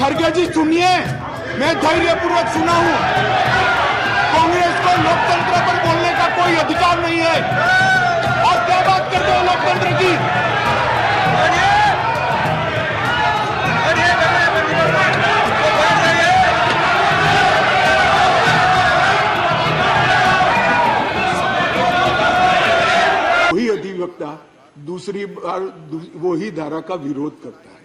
खड़गे जी सुनिए, मैं धैर्यपूर्वक सुना हूं। कांग्रेस को लोकतंत्र पर बोलने का कोई अधिकार नहीं है। आप क्या बात करते हो लोकतंत्र की? वही अधिवक्ता दूसरी बार वही धारा का विरोध करता है,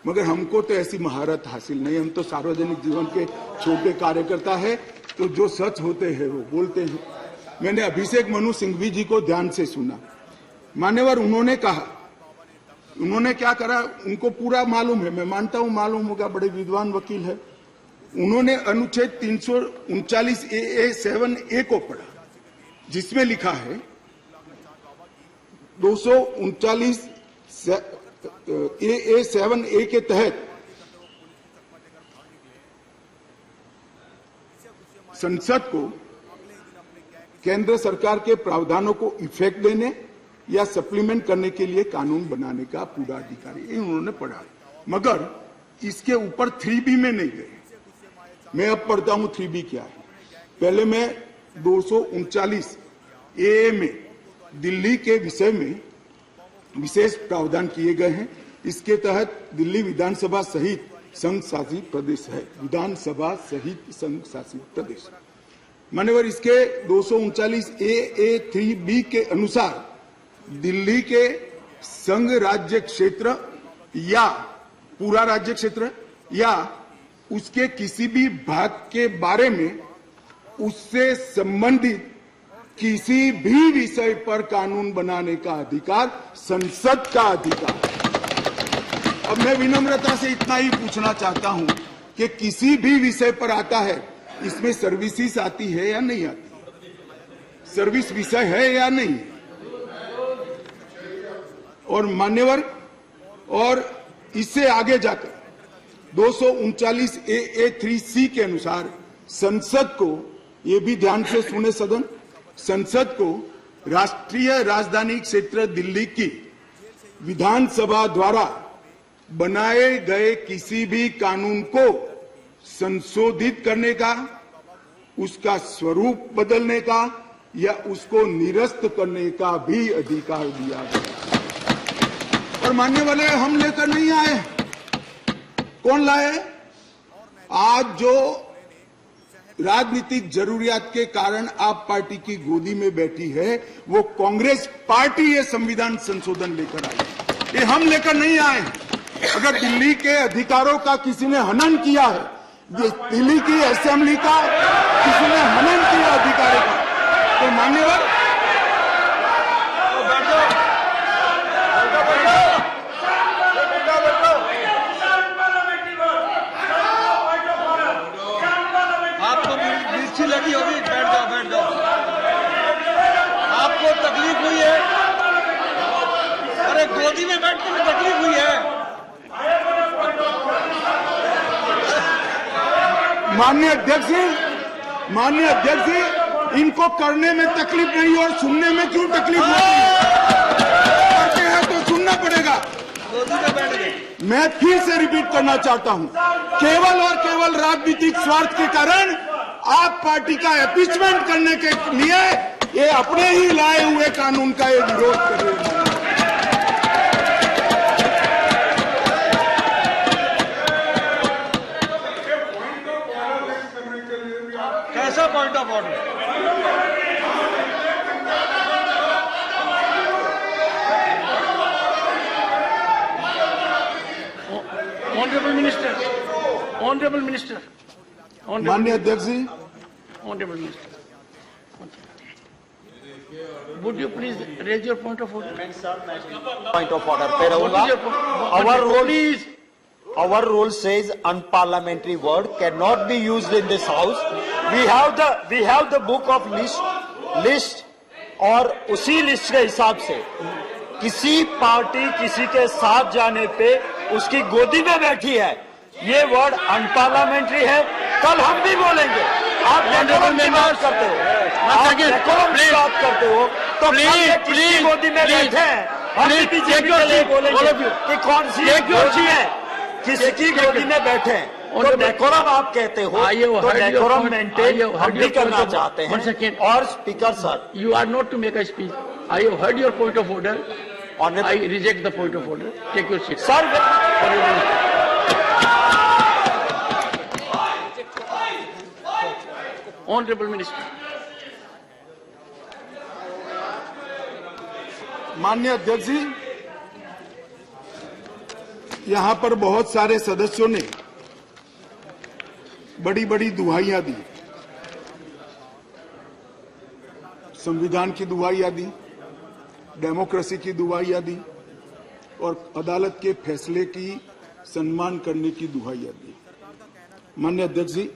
मगर हमको तो ऐसी महारत हासिल नहीं। हम तो सार्वजनिक जीवन के छोटे कार्यकर्ता है, तो जो सच होते हैं वो बोलते हैं। मैंने अभिषेक मनु सिंघवी जी को ध्यान से सुना। मान्यवर, उन्होंने कहा, उन्होंने क्या करा उनको पूरा मालूम है, मैं मानता हूं मालूम होगा, बड़े विद्वान वकील है। उन्होंने अनुच्छेद 339 AA 7A को पढ़ा, जिसमें लिखा है 239 AA 7A के तहत संसद को केंद्र सरकार के प्रावधानों को इफेक्ट देने या सप्लीमेंट करने के लिए कानून बनाने का पूरा अधिकार है। उन्होंने पढ़ा, मगर इसके ऊपर 3B में नहीं गए। मैं अब पढ़ता हूं 3B क्या है। पहले मैं 239 AA में दिल्ली के विषय में विशेष प्रावधान किए गए हैं। इसके तहत दिल्ली विधानसभा सहित संघ शासित प्रदेश है। विधानसभा सहित संघ शासित प्रदेश। मान्यवर, इसके 239 AA 3B के अनुसार दिल्ली के संघ राज्य क्षेत्र या पूरा राज्य क्षेत्र या उसके किसी भी भाग के बारे में उससे संबंधित किसी भी विषय पर कानून बनाने का अधिकार संसद का अधिकार। अब मैं विनम्रता से इतना ही पूछना चाहता हूं कि किसी भी विषय पर आता है, इसमें सर्विसेज आती है या नहीं आती? सर्विस विषय है या नहीं? और मान्यवर, और इससे आगे जाकर 239 AA 3C के अनुसार संसद को, ये भी ध्यान से सुने सदन, संसद को राष्ट्रीय राजधानी क्षेत्र दिल्ली की विधानसभा द्वारा बनाए गए किसी भी कानून को संशोधित करने का, उसका स्वरूप बदलने का या उसको निरस्त करने का भी अधिकार दिया गया। और मानने वाले हम लेकर नहीं आए, कौन लाए? आज जो राजनीतिक जरूरियात के कारण आप पार्टी की गोदी में बैठी है, वो कांग्रेस पार्टी ये संविधान संशोधन लेकर आई। ये हम लेकर नहीं आए। अगर दिल्ली के अधिकारों का किसी ने हनन किया है, दिल्ली की असेंबली का किसी ने हनन किया अधिकारों का, तो मान्यवर लगी होगी, बैठ जाओ, बैठ जाओ। आपको तकलीफ हुई है? अरे गोदी में बैठने में तकलीफ हुई है? माननीय अध्यक्ष जी, इनको करने में तकलीफ नहीं और सुनने में क्यों तकलीफ होती है? करते हैं तो सुनना पड़ेगा। गोदी में बैठ गए। मैं फिर से रिपीट करना चाहता हूं, केवल और केवल राजनीतिक स्वार्थ के कारण आप पार्टी का एपीचमेंट करने के लिए ये अपने ही लाए हुए कानून का ये विरोध कर रहे हैं। कैसा point of order? Honourable minister, माननीय अध्यक्ष जी, Honorable Minister, would you please raise your point of order? Point of order पे रहूंगा। Our rule says unparliamentary word cannot be used in this house. We have the book of list और उसी list के हिसाब से किसी party किसी के साथ जाने पे उसकी गोदी में बैठी है, ये वर्ड अनपार्लियामेंट्री है। कल हम भी बोलेंगे। आप डेकोरम की बात करते हो, आप डेकोरम की बात करते हो, तो किसी गोदी में बैठे हैं, हम भी बीजेपी के लिए बोलेंगे कि कौन सी गोदी है, किसकी गोदी में बैठे हैं। तो डेकोरम आप कहते हो, तो डेकोरम मेंटेन हम भी करना चाहते One second. हैं। और speaker sir, You are not to make a speech. I have heard your point of order. Honorable- I reject the point of order. Take your seat. Sir Honorable Minister. माननीय अध्यक्ष जी, यहां पर बहुत सारे सदस्यों ने बड़ी बड़ी दुहाइयां दी, संविधान की दुहाइयां दी, डेमोक्रेसी की दुहाइयां दी और अदालत के फैसले की सम्मान करने की दुहाइयां दी। माननीय अध्यक्ष जी,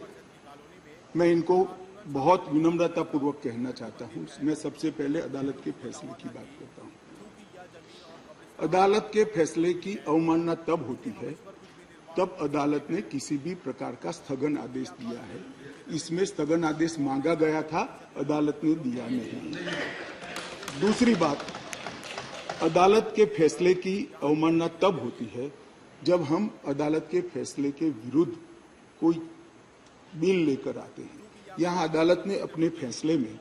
मैं इनको बहुत विनम्रता पूर्वक कहना चाहता हूं। मैं सबसे पहले अदालत के फैसले की बात करता हूं। अदालत के फैसले की अवमानना तब होती है तब अदालत ने किसी भी प्रकार का स्थगन आदेश दिया है। इसमें स्थगन आदेश मांगा गया था, अदालत ने दिया नहीं। दूसरी बात, अदालत के फैसले की अवमानना तब होती है जब हम अदालत के फैसले के विरुद्ध कोई बिल लेकर आते हैं। यहां अदालत ने अपने फैसले में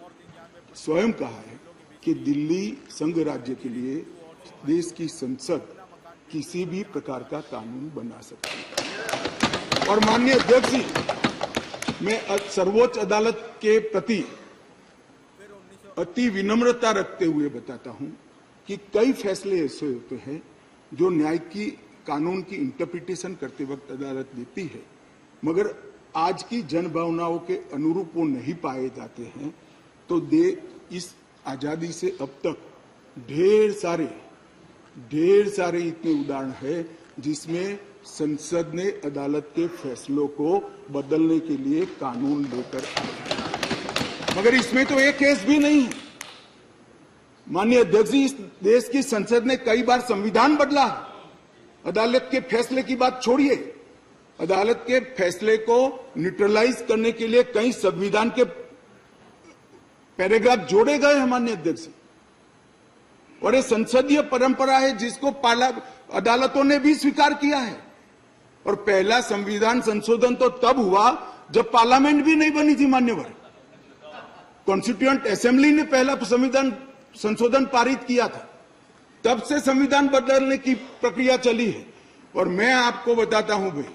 स्वयं कहा है कि दिल्ली संघ राज्य के लिए देश की संसद किसी भी प्रकार का कानून बना सकती है। और माननीय अध्यक्ष जी, मैं सर्वोच्च अदालत के प्रति अति विनम्रता रखते हुए बताता हूं कि कई फैसले ऐसे होते हैं जो न्याय की कानून की इंटरप्रिटेशन करते वक्त अदालत देती है, मगर आज की जन भावनाओं के अनुरूप वो नहीं पाए जाते हैं। तो इस आजादी से अब तक ढेर सारे इतने उदाहरण हैं जिसमें संसद ने अदालत के फैसलों को बदलने के लिए कानून लेकर आए, मगर इसमें तो एक केस भी नहीं है। माननीय अध्यक्ष जी, इस देश की संसद ने कई बार संविधान बदला। अदालत के फैसले की बात छोड़िए, अदालत के फैसले को न्यूट्रलाइज करने के लिए कई संविधान के पैराग्राफ जोड़े गए हैं माननीय अध्यक्ष जी। और ये संसदीय परंपरा है जिसको अदालतों ने भी स्वीकार किया है। और पहला संविधान संशोधन तो तब हुआ जब पार्लियामेंट भी नहीं बनी थी मान्यवर। कॉन्स्टिट्यूएंट असेंबली ने पहला संविधान संशोधन पारित किया था, तब से संविधान बदलने की प्रक्रिया चली है। और मैं आपको बताता हूं भाई,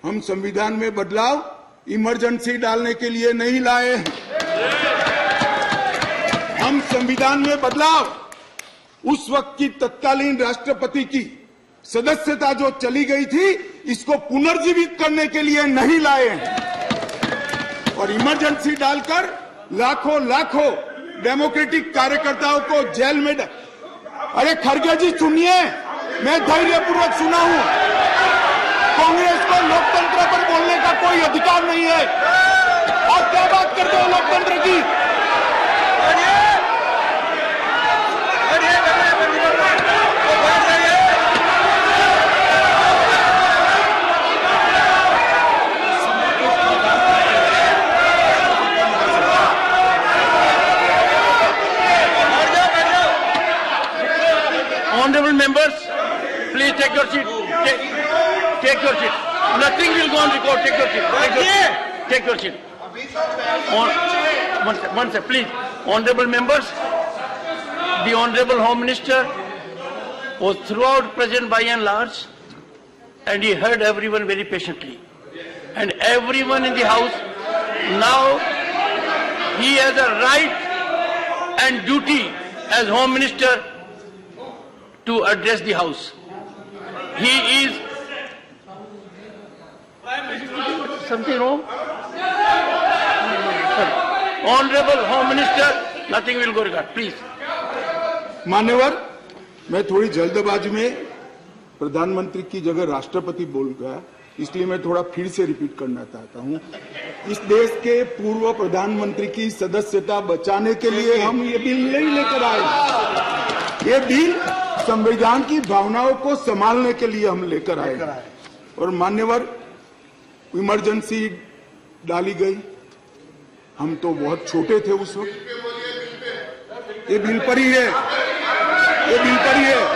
हम संविधान में बदलाव इमरजेंसी डालने के लिए नहीं लाए हैं। हम संविधान में बदलाव उस वक्त की तत्कालीन राष्ट्रपति की सदस्यता जो चली गई थी, इसको पुनर्जीवित करने के लिए नहीं लाए हैं। और इमरजेंसी डालकर लाखों डेमोक्रेटिक कार्यकर्ताओं को जेल में अरे खड़गे जी सुनिए, मैं धैर्यपूर्वक सुना हूं। कांग्रेस को लोकतंत्र पर बोलने का कोई अधिकार नहीं है। आप क्या बात करते हो लोकतंत्र की? Honorable members, please take your seat. Take your seat. Nothing will go on record. Take your seat. Take your seat. One second, please. Honorable members, the Honorable Home Minister was throughout present by and large, and he heard everyone very patiently. And everyone in the House, now he has a right and duty as Home Minister to address the House. He is something wrong? Honorable Home Minister, nothing will go regard. Please. मान्यवर, मैं थोड़ी जल्दबाजी में प्रधानमंत्री की जगह राष्ट्रपति बोल गया, इसलिए मैं थोड़ा फिर से रिपीट करना चाहता हूं। इस देश के पूर्व प्रधानमंत्री की सदस्यता बचाने के लिए हम ये बिल नहीं लेकर आए। ये बिल संविधान की भावनाओं को संभालने के लिए हम लेकर आए। और मान्यवर, इमरजेंसी डाली गई, हम तो बहुत छोटे थे उस वक्त। ये बिल पर ही है, ये बिल पर ही है।